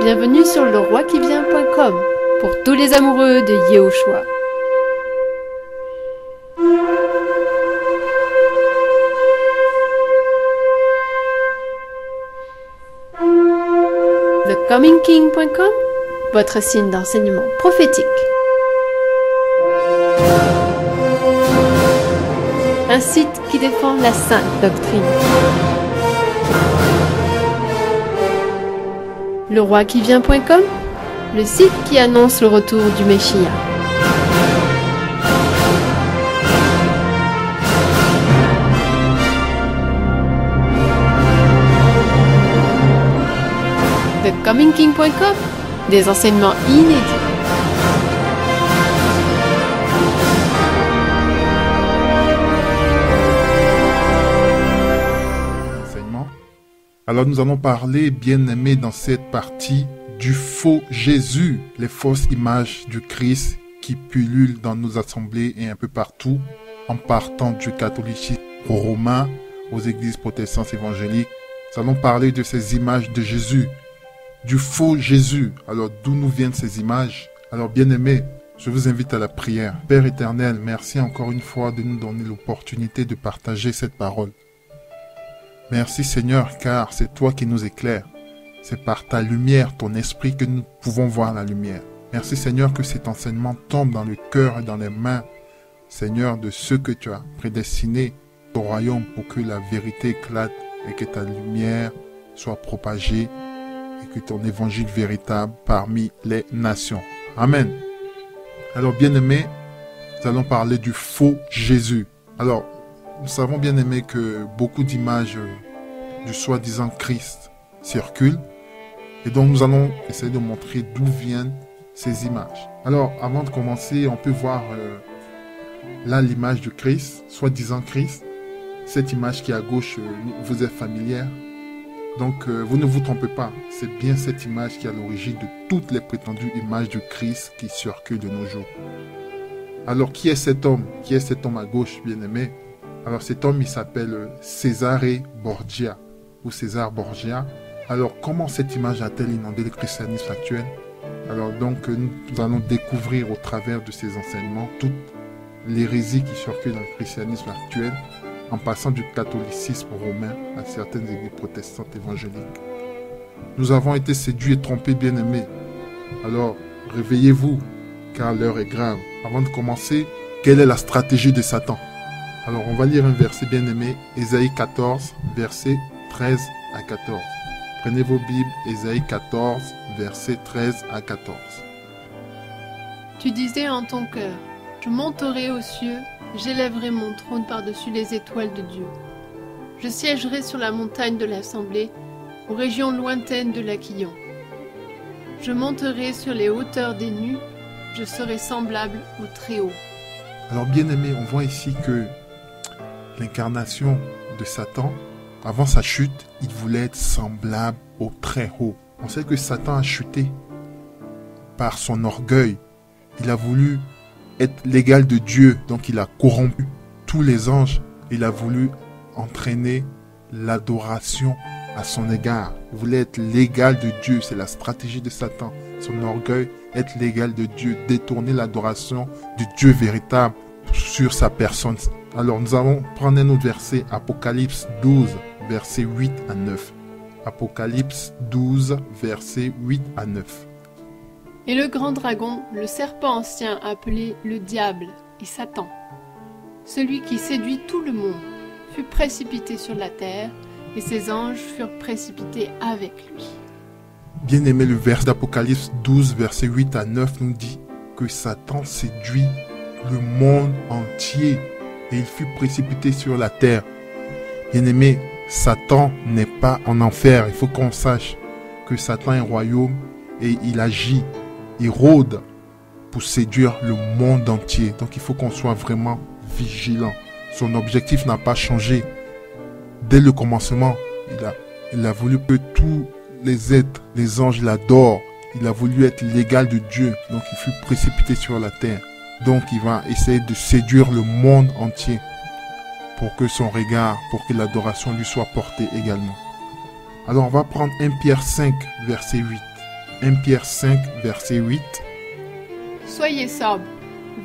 Bienvenue sur leroiquivient.com pour tous les amoureux de Yehoshua. TheComingKing.com, votre signe d'enseignement prophétique. Un site qui défend la sainte doctrine. LeRoiQuiVient.com, le site qui annonce le retour du Messie. TheComingKing.com, des enseignements inédits. Alors nous allons parler, bien-aimés, dans cette partie du faux Jésus, les fausses images du Christ qui pullulent dans nos assemblées et un peu partout, en partant du catholicisme romain aux églises protestantes évangéliques. Nous allons parler de ces images de Jésus, du faux Jésus. Alors d'où nous viennent ces images? Alors bien-aimés, je vous invite à la prière. Père éternel, merci encore une fois de nous donner l'opportunité de partager cette parole. Merci Seigneur, car c'est toi qui nous éclaires. C'est par ta lumière, ton esprit, que nous pouvons voir la lumière. Merci Seigneur que cet enseignement tombe dans le cœur et dans les mains, Seigneur, de ceux que tu as prédestinés au royaume pour que la vérité éclate et que ta lumière soit propagée et que ton évangile véritable parmi les nations. Amen. Alors bien-aimés, nous allons parler du faux Jésus. Alors, nous savons bien aimé que beaucoup d'images du soi-disant Christ circulent. Et donc nous allons essayer de montrer d'où viennent ces images. Alors avant de commencer, on peut voir là l'image du Christ, soi-disant Christ. Cette image qui est à gauche vous est familière. Donc vous ne vous trompez pas, c'est bien cette image qui est à l'origine de toutes les prétendues images du Christ qui circulent de nos jours. Alors qui est cet homme? Qui est cet homme à gauche, bien aimé? Alors cet homme, il s'appelle Cesare Borgia, ou César Borgia. Alors comment cette image a-t-elle inondé le christianisme actuel? Alors donc nous allons découvrir au travers de ces enseignements toute l'hérésie qui circule dans le christianisme actuel, en passant du catholicisme romain à certaines églises protestantes évangéliques. Nous avons été séduits et trompés, bien-aimés. Alors réveillez-vous, car l'heure est grave. Avant de commencer, quelle est la stratégie de Satan? Alors, on va lire un verset bien-aimé, Ésaïe 14, versets 13 à 14. Prenez vos Bibles, Ésaïe 14, versets 13 à 14. Tu disais en ton cœur, je monterai aux cieux, j'élèverai mon trône par-dessus les étoiles de Dieu. Je siégerai sur la montagne de l'Assemblée, aux régions lointaines de l'Aquillon. Je monterai sur les hauteurs des nues, je serai semblable au Très-Haut. Alors, bien-aimé, on voit ici que l'incarnation de Satan, avant sa chute, il voulait être semblable au Très-Haut. On sait que Satan a chuté par son orgueil. Il a voulu être l'égal de Dieu, donc il a corrompu tous les anges. Il a voulu entraîner l'adoration à son égard. Il voulait être l'égal de Dieu, c'est la stratégie de Satan. Son orgueil, être l'égal de Dieu, détourner l'adoration du Dieu véritable sur sa personne. Alors nous allons prendre un autre verset, Apocalypse 12, versets 8 à 9. Apocalypse 12, versets 8 à 9. Et le grand dragon, le serpent ancien appelé le diable et Satan, celui qui séduit tout le monde, fut précipité sur la terre, et ses anges furent précipités avec lui. Bien aimé, le verset d'Apocalypse 12, versets 8 à 9 nous dit que Satan séduit le monde entier et il fut précipité sur la terre. Bien aimé, Satan n'est pas en enfer. Il faut qu'on sache que Satan est un royaume et il agit, il rôde pour séduire le monde entier. Donc il faut qu'on soit vraiment vigilant. Son objectif n'a pas changé. Dès le commencement, il a voulu que tous les êtres, les anges l'adorent. Il a voulu être l'égal de Dieu. Donc il fut précipité sur la terre. Donc il va essayer de séduire le monde entier pour que son regard, pour que l'adoration lui soit portée également. Alors on va prendre 1 Pierre 5, verset 8. 1 Pierre 5, verset 8. Soyez sobres,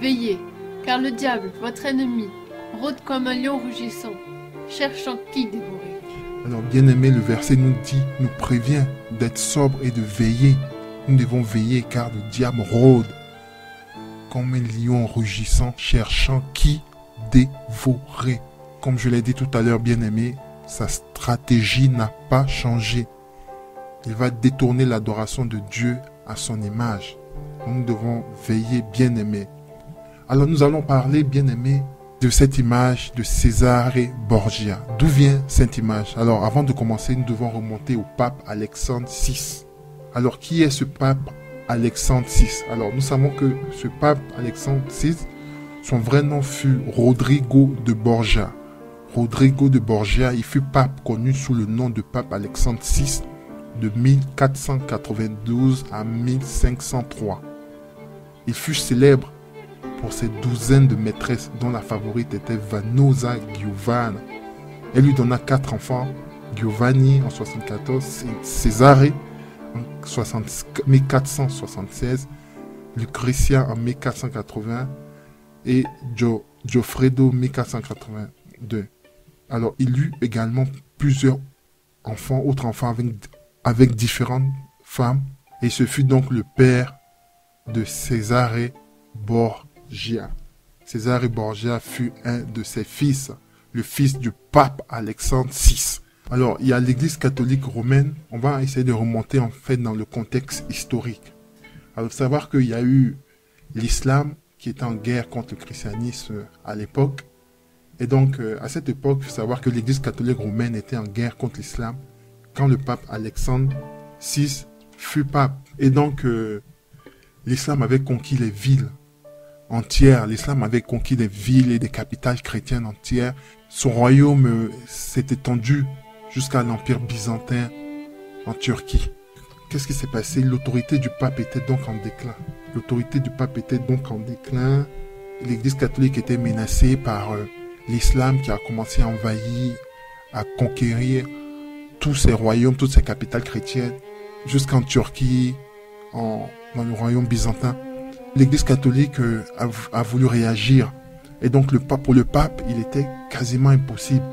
veillez, car le diable, votre ennemi, rôde comme un lion rugissant, cherchant qui dévorer. Alors bien aimé, le verset nous prévient d'être sobre et de veiller. Nous devons veiller car le diable rôde comme un lion rugissant, cherchant qui dévorer. Comme je l'ai dit tout à l'heure, bien aimé, sa stratégie n'a pas changé. Il va détourner l'adoration de Dieu à son image. Donc nous devons veiller, bien aimé. Alors nous allons parler, bien aimé, de cette image de Césare Borgia. D'où vient cette image? Alors avant de commencer, nous devons remonter au pape Alexandre VI. Alors qui est ce pape Alexandre VI? Alors nous savons que ce pape Alexandre VI, son vrai nom fut Rodrigo de Borgia. Rodrigo de Borgia, il fut pape connu sous le nom de pape Alexandre VI de 1492 à 1503. Il fut célèbre pour ses douzaines de maîtresses dont la favorite était Vanosa Giovanna. Elle lui donna 4 enfants, Giovanni en 74, Cesare en 1476, Lucretia en 1480 et Goffredo 1482. Alors il eut également plusieurs enfants, autres enfants avec différentes femmes, et ce fut donc le père de Cesare Borgia. Cesare Borgia fut un de ses fils, le fils du pape Alexandre VI. Alors, il y a l'église catholique romaine. On va essayer de remonter en fait dans le contexte historique. Alors, savoir qu'il y a eu l'islam qui était en guerre contre le christianisme à l'époque. Et donc, à cette époque, il faut savoir que l'église catholique romaine était en guerre contre l'islam quand le pape Alexandre VI fut pape. Et donc, l'islam avait conquis les villes entières. L'islam avait conquis des villes et des capitales chrétiennes entières. Son royaume s'est étendu jusqu'à l'Empire byzantin en Turquie. Qu'est-ce qui s'est passé? L'autorité du pape était donc en déclin. L'autorité du pape était donc en déclin. L'église catholique était menacée par l'islam qui a commencé à envahir, à conquérir tous ces royaumes, toutes ces capitales chrétiennes, jusqu'en Turquie, dans le royaume byzantin. L'église catholique a voulu réagir. Et donc pour le pape, il était quasiment impossible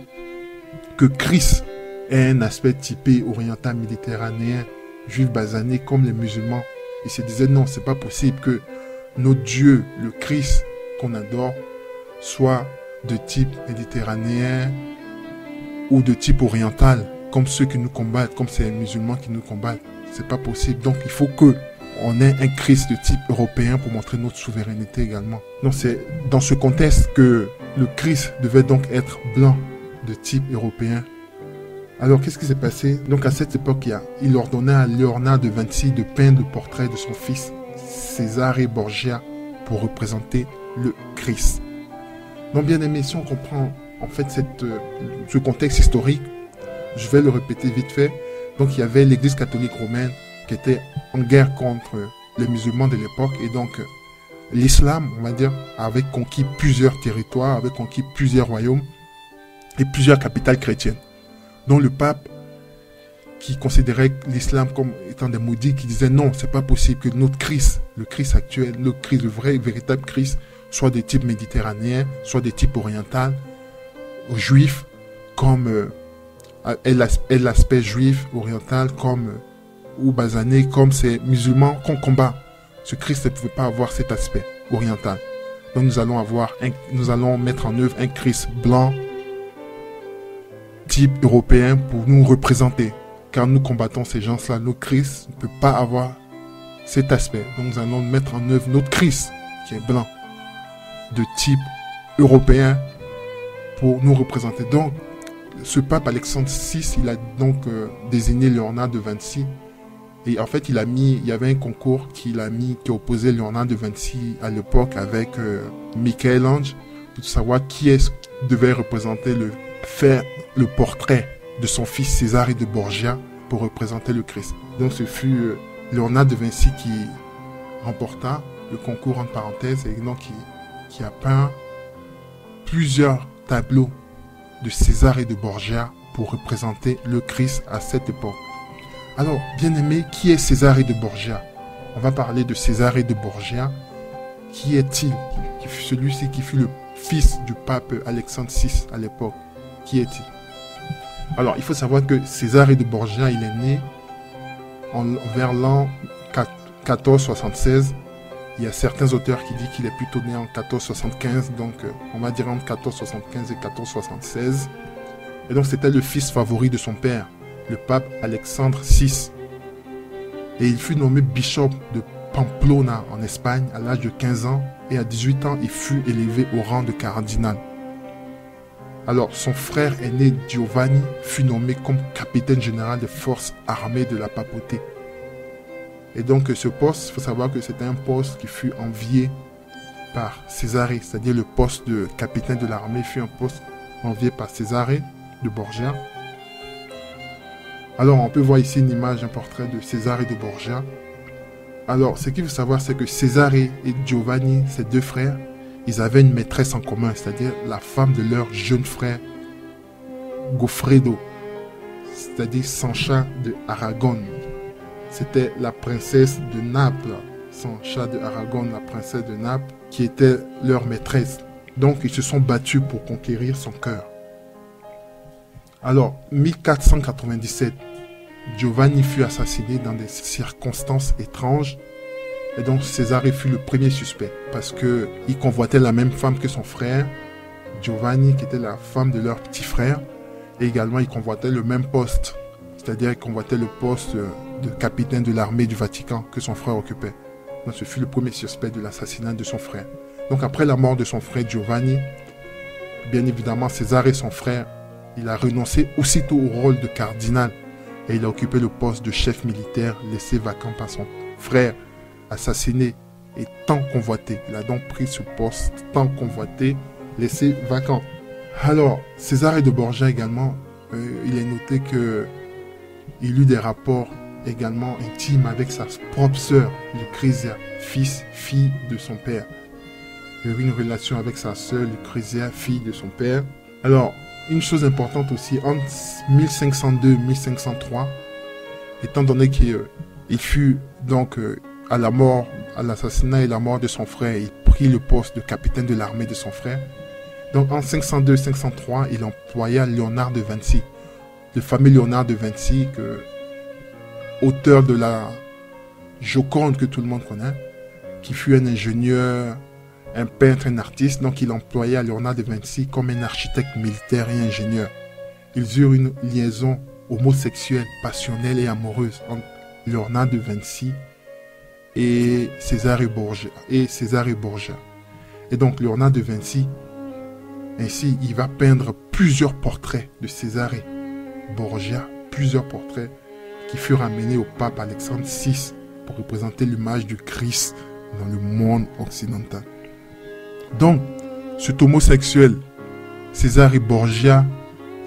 que Christ ait un aspect typé oriental méditerranéen, juif basané comme les musulmans. Il se disait non, c'est pas possible que notre Dieu, le Christ qu'on adore, soit de type méditerranéen ou de type oriental, comme ceux qui nous combattent, comme ces musulmans qui nous combattent. C'est pas possible. Donc il faut que on ait un Christ de type européen pour montrer notre souveraineté également. Donc c'est dans ce contexte que le Christ devait donc être blanc de type européen. Alors qu'est-ce qui s'est passé? Donc à cette époque, il ordonnait à Léonard de Vinci de peindre le portrait de son fils Cesare Borgia pour représenter le Christ. Donc bien aimé, si on comprend en fait ce contexte historique, je vais le répéter vite fait. Donc il y avait l'église catholique romaine qui était en guerre contre les musulmans de l'époque, et donc l'islam, on va dire, avait conquis plusieurs territoires, avait conquis plusieurs royaumes et plusieurs capitales chrétiennes. Donc le pape, qui considérait l'islam comme étant des maudits, qui disait non, c'est pas possible que notre Christ, le Christ actuel, le Christ, le vrai, véritable Christ, soit de type méditerranéen, soit de type oriental, juif, comme l'aspect juif, oriental, comme ou basané, comme ces musulmans qu'on combat. Ce Christ ne pouvait pas avoir cet aspect oriental. Donc nous allons mettre en œuvre un Christ blanc, type européen, pour nous représenter. Car nous combattons ces gens-là. Notre Christ ne peut pas avoir cet aspect. Donc nous allons mettre en œuvre notre Christ, qui est blanc, de type européen, pour nous représenter. Donc, ce pape Alexandre VI, il a donc désigné Léonard de Vinci. Et en fait, il y avait un concours qui opposait Léonard de Vinci à l'époque avec Michel-Ange, pour savoir qui devait faire le portrait de son fils César de Borgia pour représenter le Christ. Donc ce fut Léonard de Vinci qui remporta le concours entre parenthèses, et donc qui a peint plusieurs tableaux de César et de Borgia pour représenter le Christ à cette époque. Alors, bien aimé, qui est Césarée de Borgia? On va parler de Césarée de Borgia. Qui est-il? Celui-ci qui fut le fils du pape Alexandre VI à l'époque. Qui est-il? Alors, il faut savoir que Césarée de Borgia, il est né vers l'an 1476. Il y a certains auteurs qui disent qu'il est plutôt né en 1475, donc on va dire entre 1475 et 1476. Et donc c'était le fils favori de son père, le pape Alexandre VI. Et il fut nommé bishop de Pamplona en Espagne à l'âge de 15 ans, et à 18 ans il fut élevé au rang de cardinal. Alors son frère aîné Giovanni fut nommé comme capitaine général des forces armées de la papauté. Et donc ce poste, il faut savoir que c'était un poste qui fut envié par Césarée, c'est-à-dire le poste de capitaine de l'armée fut un poste envié par Césarée de Borgia. Alors on peut voir ici une image, un portrait de Césarée de Borgia. Alors ce qu'il faut savoir, c'est que Césarée et Giovanni, ces deux frères, ils avaient une maîtresse en commun, c'est-à-dire la femme de leur jeune frère Goffredo, c'est-à-dire Sancha de Aragon. C'était la princesse de Naples, Sancha de Aragon, la princesse de Naples, qui était leur maîtresse. Donc ils se sont battus pour conquérir son cœur. Alors, 1497, Giovanni fut assassiné dans des circonstances étranges. Et donc Césarée fut le premier suspect parce qu'il convoitait la même femme que son frère, Giovanni, qui était la femme de leur petit frère. Et également, il convoitait le même poste, c'est-à-dire qu'il convoitait le poste de capitaine de l'armée du Vatican que son frère occupait. Donc ce fut le premier suspect de l'assassinat de son frère. Donc après la mort de son frère Giovanni, bien évidemment Césarée, son frère, il a renoncé aussitôt au rôle de cardinal et il a occupé le poste de chef militaire laissé vacant par son frère, assassiné et tant convoité. Il a donc pris ce poste tant convoité, laissé vacant. Alors, Césarée de Borgia également, il est noté qu'il eut des rapports également intimes avec sa propre sœur, Lucrezia, fille de son père. Il eut une relation avec sa sœur, Lucrezia, fille de son père. Alors, une chose importante aussi, entre 1502 et 1503, étant donné qu'il fut donc à l'assassinat et la mort de son frère, il prit le poste de capitaine de l'armée de son frère. Donc en 502 et 503, il employa Léonard de Vinci, le fameux Léonard de Vinci, auteur de la Joconde que tout le monde connaît, qui fut un ingénieur, un peintre, un artiste. Donc il employa Léonard de Vinci comme un architecte militaire et ingénieur. Ils eurent une liaison homosexuelle, passionnelle et amoureuse entre Léonard de Vinci et Césarée Borgia. Et donc Léonard de Vinci, ainsi, il va peindre plusieurs portraits de Césarée Borgia, plusieurs portraits qui furent amenés au pape Alexandre VI pour représenter l'image du Christ dans le monde occidental. Donc, cet homosexuel, Césarée Borgia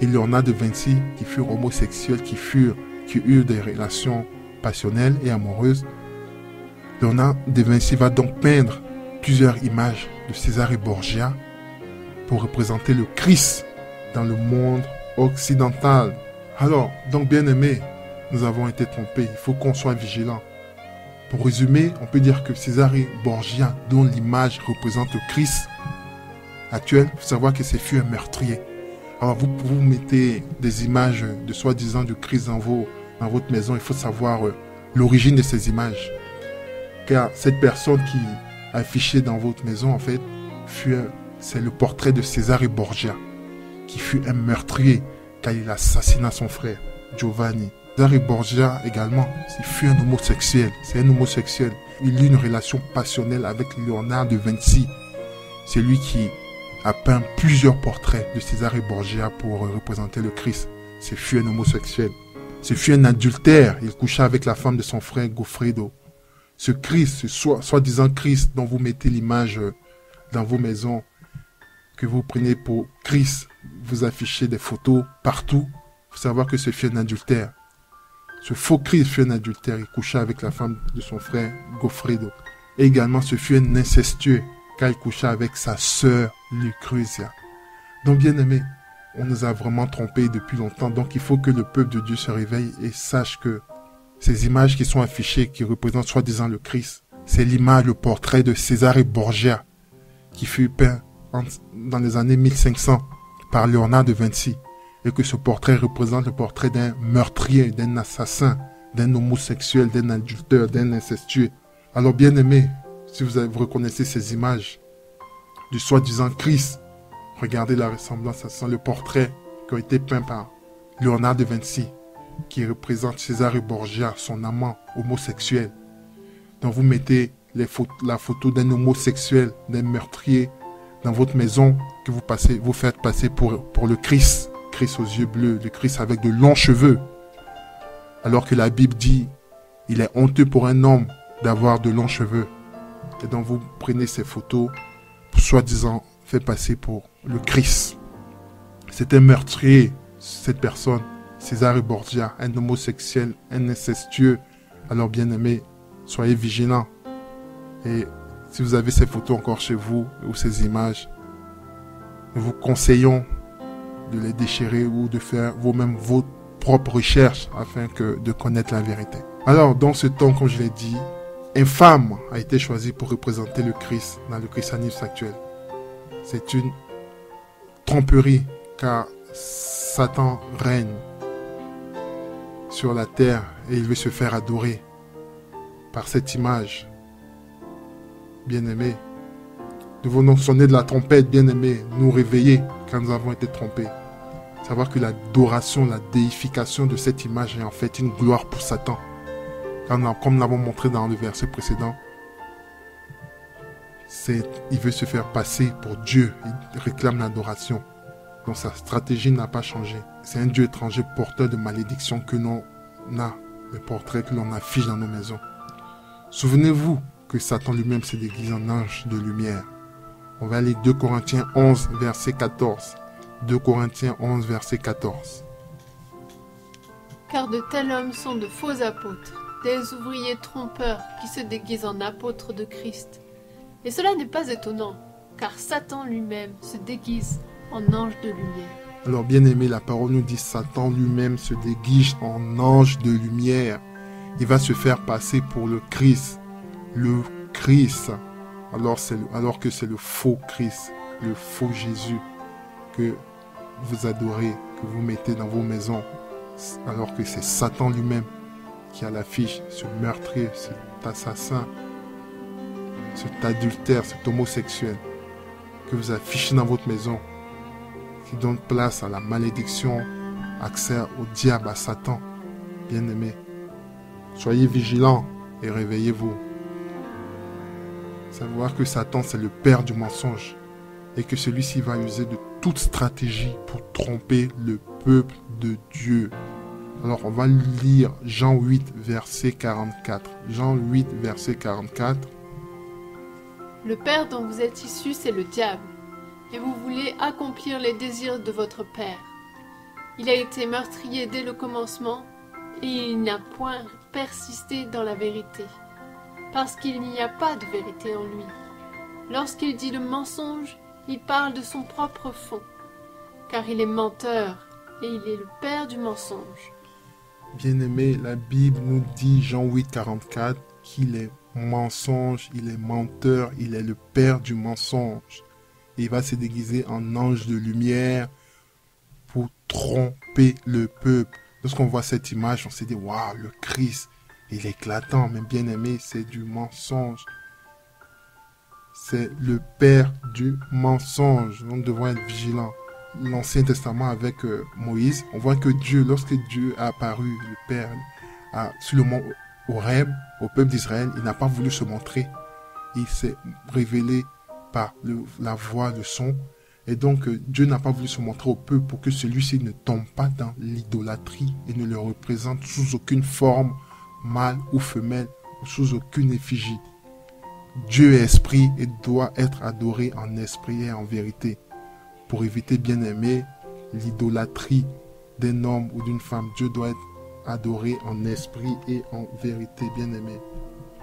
et Léonard de Vinci, qui furent homosexuels, qui eurent des relations passionnelles et amoureuses, Léonard de Vinci va donc peindre plusieurs images de Césarée Borgia pour représenter le Christ dans le monde occidental. Alors, donc bien aimés, nous avons été trompés, il faut qu'on soit vigilant. Pour résumer, on peut dire que Césarée Borgia, dont l'image représente le Christ actuel, il faut savoir que c'est fut un meurtrier. Alors vous mettez des images de soi-disant du Christ dans votre maison, il faut savoir l'origine de ces images. Car cette personne qui a affiché dans votre maison, en fait, c'est le portrait de Césarée Borgia, qui fut un meurtrier car il assassina son frère, Giovanni. Césarée Borgia également, il fut un homosexuel. C'est un homosexuel. Il eut une relation passionnelle avec Léonard de Vinci. C'est lui qui a peint plusieurs portraits de Césarée Borgia pour représenter le Christ. Ce fut un homosexuel. Ce fut un adultère. Il coucha avec la femme de son frère Goffredo. Ce Christ, ce soi-disant Christ dont vous mettez l'image dans vos maisons, que vous prenez pour Christ, vous affichez des photos partout, il faut savoir que ce fut un adultère. Ce faux Christ fut un adultère, il coucha avec la femme de son frère Goffredo. Et également, ce fut un incestueux, car il coucha avec sa sœur Lucrezia. Donc bien aimé, on nous a vraiment trompés depuis longtemps, donc il faut que le peuple de Dieu se réveille et sache que Ces images qui sont affichées, qui représentent soi-disant le Christ, c'est l'image, le portrait de Cesare Borgia, qui fut peint dans les années 1500 par Léonard de Vinci, et que ce portrait représente le portrait d'un meurtrier, d'un assassin, d'un homosexuel, d'un adultère, d'un incestueux. Alors bien aimé, si vous reconnaissez ces images du soi-disant Christ, regardez la ressemblance, c'est le portrait qui a été peint par Léonard de Vinci, qui représente Cesare Borgia, son amant homosexuel. Donc vous mettez la photo d'un homosexuel, d'un meurtrier dans votre maison, que vous faites passer pour le Christ. Christ aux yeux bleus, le Christ avec de longs cheveux. Alors que la Bible dit, il est honteux pour un homme d'avoir de longs cheveux. Et donc vous prenez ces photos, soi-disant fait passer pour le Christ. C'est un meurtrier, cette personne, Cesare Borgia, un homosexuel, un incestueux. Alors bien aimé, soyez vigilants. Et si vous avez ces photos encore chez vous, ou ces images, nous vous conseillons de les déchirer ou de faire vous-même vos propres recherches afin de connaître la vérité. Alors, dans ce temps, comme je l'ai dit, une femme a été choisie pour représenter le Christ dans le christianisme actuel. C'est une tromperie, car Satan règne sur la terre et il veut se faire adorer par cette image. Bien-aimés, nous venons sonner de la trompette, bien-aimés, nous réveiller quand nous avons été trompés. Savoir que l'adoration, la déification de cette image est en fait une gloire pour Satan. Comme nous l'avons montré dans le verset précédent, il veut se faire passer pour Dieu, il réclame l'adoration. Donc sa stratégie n'a pas changé. C'est un Dieu étranger porteur de malédiction que l'on a, le portrait que l'on affiche dans nos maisons. Souvenez-vous que Satan lui-même s'est déguisé en ange de lumière. On va aller 2 Corinthiens 11, verset 14. 2 Corinthiens 11, verset 14. Car de tels hommes sont de faux apôtres, des ouvriers trompeurs qui se déguisent en apôtres de Christ. Et cela n'est pas étonnant, car Satan lui-même se déguise en ange de lumière. Alors bien aimé, la parole nous dit Satan lui-même se déguise en ange de lumière. Il va se faire passer pour le Christ. Le Christ, alors que c'est le faux Christ, le faux Jésus que vous adorez, que vous mettez dans vos maisons, alors que c'est Satan lui-même qui a l'affiche, ce meurtrier, cet assassin, cet adultère, cet homosexuel que vous affichez dans votre maison, qui donne place à la malédiction, accès au diable, à Satan. Bien-aimés, soyez vigilants et réveillez-vous. Savoir que Satan, c'est le père du mensonge et que celui-ci va user de toute stratégie pour tromper le peuple de Dieu. Alors, on va lire Jean 8, verset 44. Jean 8, verset 44. Le père dont vous êtes issus, c'est le diable, et vous voulez accomplir les désirs de votre père. Il a été meurtrier dès le commencement, et il n'a point persisté dans la vérité, parce qu'il n'y a pas de vérité en lui. Lorsqu'il dit le mensonge, il parle de son propre fond, car il est menteur, et il est le père du mensonge. Bien-aimé, la Bible nous dit, Jean 8, 44, qu'il est mensonge, il est menteur, il est le père du mensonge. Et il va se déguiser en ange de lumière pour tromper le peuple. Lorsqu'on voit cette image, on se dit, waouh, le Christ, il est éclatant, mais bien aimé, c'est du mensonge. C'est le père du mensonge. Nous devons être vigilants. L'Ancien Testament avec Moïse, on voit que Dieu, lorsque Dieu a apparu, le Père, sur le mont Horeb, au peuple d'Israël, il n'a pas voulu se montrer. Il s'est révélé par la voix, le son. Et donc, Dieu n'a pas voulu se montrer au peuple pour que celui-ci ne tombe pas dans l'idolâtrie et ne le représente sous aucune forme, mâle ou femelle, ou sous aucune effigie. Dieu est esprit et doit être adoré en esprit et en vérité. Pour éviter, bien aimé, l'idolâtrie d'un homme ou d'une femme, Dieu doit être adoré en esprit et en vérité, bien aimé.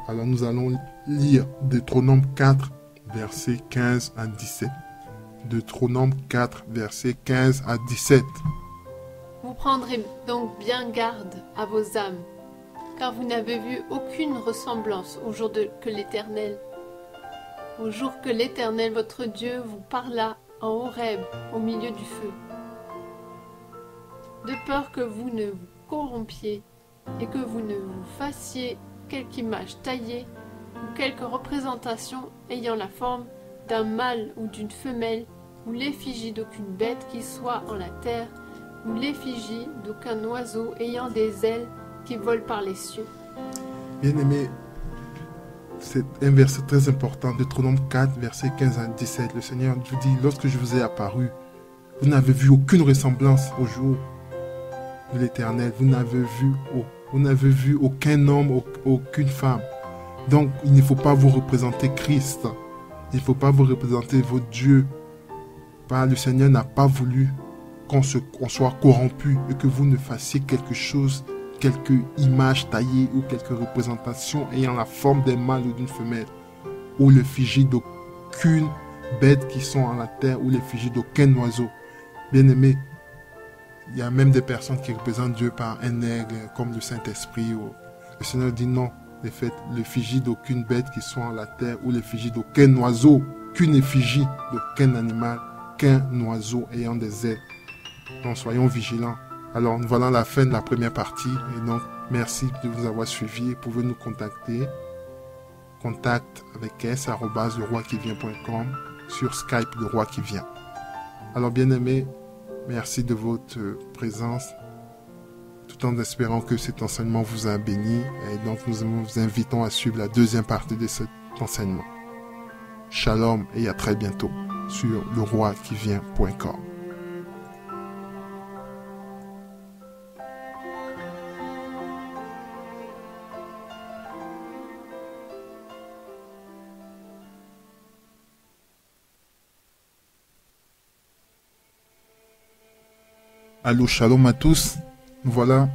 Alors nous allons lire Deutéronome 4, versets 15 à 17. Deutéronome 4, versets 15 à 17. Vous prendrez donc bien garde à vos âmes, car vous n'avez vu aucune ressemblance au jour que l'Éternel, votre Dieu, vous parla en Horeb, au milieu du feu. De peur que vous ne vous corrompiez et que vous ne vous fassiez quelque image taillée ou quelque représentation ayant la forme d'un mâle ou d'une femelle, ou l'effigie d'aucune bête qui soit en la terre, ou l'effigie d'aucun oiseau ayant des ailes qui volent par les cieux. Bien-aimés, c'est un verset très important, Deutéronome 4, versets 15 à 17. Le Seigneur vous dit, lorsque je vous ai apparu, vous n'avez vu aucune ressemblance au jour de l'Éternel. Vous n'avez vu aucun homme, aucune femme. Donc, il ne faut pas vous représenter Christ. Il ne faut pas vous représenter votre Dieu. Le Seigneur n'a pas voulu qu'on soit corrompu et que vous ne fassiez quelque chose, quelque image taillée ou quelque représentation ayant la forme d'un mâle ou d'une femelle, ou l'effigie d'aucune bête qui sont en la terre, ou l'effigie d'aucun oiseau. Bien-aimé, il y a même des personnes qui représentent Dieu par un aigle, comme le Saint-Esprit. Le Seigneur dit non, l'effigie d'aucune bête qui soit en la terre, ou l'effigie d'aucun oiseau, qu'une effigie d'aucun animal, qu'un oiseau ayant des ailes. Donc soyons vigilants. Alors nous voilà à la fin de la première partie. Et donc merci de vous avoir suivis. Vous pouvez nous contacter. Contact avec s@leroiquivient.com, sur Skype le roi qui vient. Alors bien aimés, merci de votre présence. Tout en espérant que cet enseignement vous a béni. Et donc nous vous invitons à suivre la deuxième partie de cet enseignement. Shalom et à très bientôt sur leroiquivient.com. Allô, shalom à tous. Voilà,